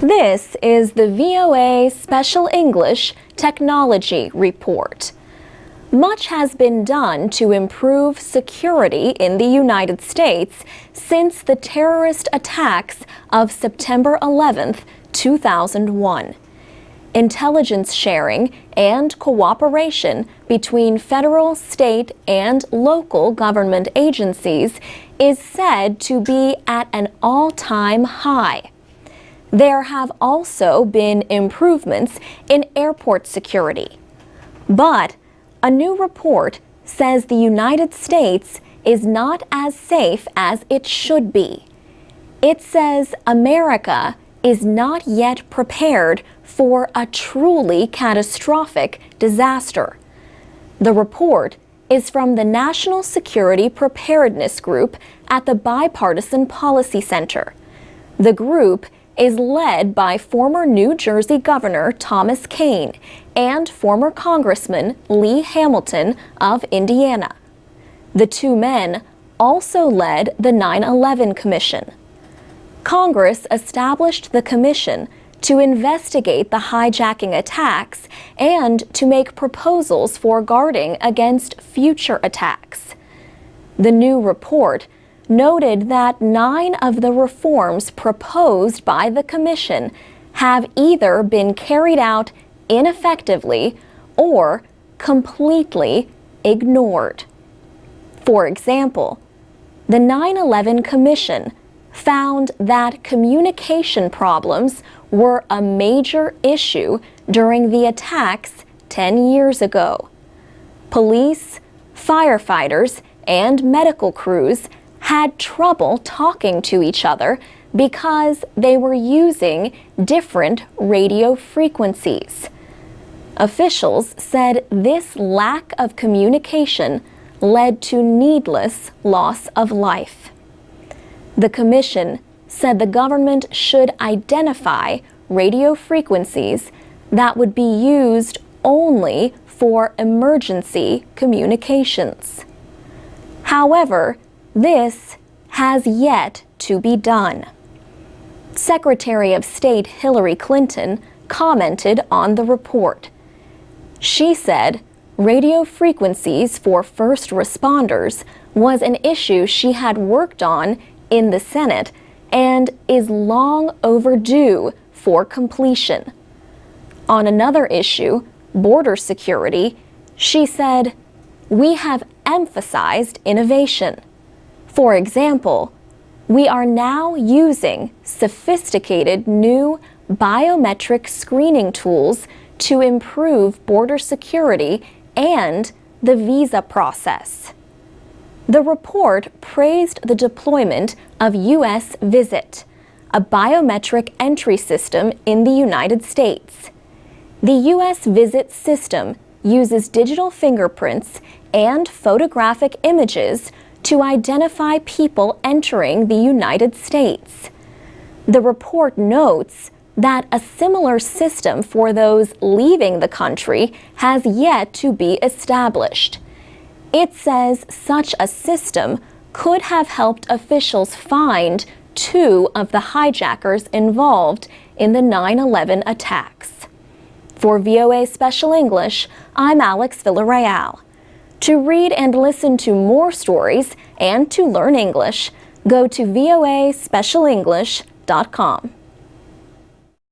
This is the VOA Special English Technology Report. Much has been done to improve security in the United States since the terrorist attacks of September 11, 2001. Intelligence sharing and cooperation between federal, state, and local government agencies is said to be at an all-time high. There have also been improvements in airport security. But a new report says the United States is not as safe as it should be. It says America is not yet prepared for a truly catastrophic disaster. The report is from the National Security Preparedness Group at the Bipartisan Policy Center. The group is led by former New Jersey Governor Thomas Kean and former Congressman Lee Hamilton of Indiana. The two men also led the 9/11 Commission. Congress established the commission to investigate the hijacking attacks and to make proposals for guarding against future attacks. The new report noted that 9 of the reforms proposed by the Commission have either been carried out ineffectively or completely ignored. For example, the 9/11 Commission found that communication problems were a major issue during the attacks 10 years ago. Police, firefighters, and medical crews had trouble talking to each other because they were using different radio frequencies. Officials said this lack of communication led to needless loss of life. The commission said the government should identify radio frequencies that would be used only for emergency communications. However, this has yet to be done. Secretary of State Hillary Clinton commented on the report. She said radio frequencies for first responders was an issue she had worked on in the Senate and is long overdue for completion. On another issue, border security, she said, "We have emphasized innovation. For example, we are now using sophisticated new biometric screening tools to improve border security and the visa process." The report praised the deployment of U.S. Visit, a biometric entry system in the United States. The U.S. Visit system uses digital fingerprints and photographic images to identify people entering the United States. The report notes that a similar system for those leaving the country has yet to be established. It says such a system could have helped officials find 2 of the hijackers involved in the 9/11 attacks. For VOA Special English, I'm Alex Villarreal. To read and listen to more stories and to learn English, go to voaspecialenglish.com.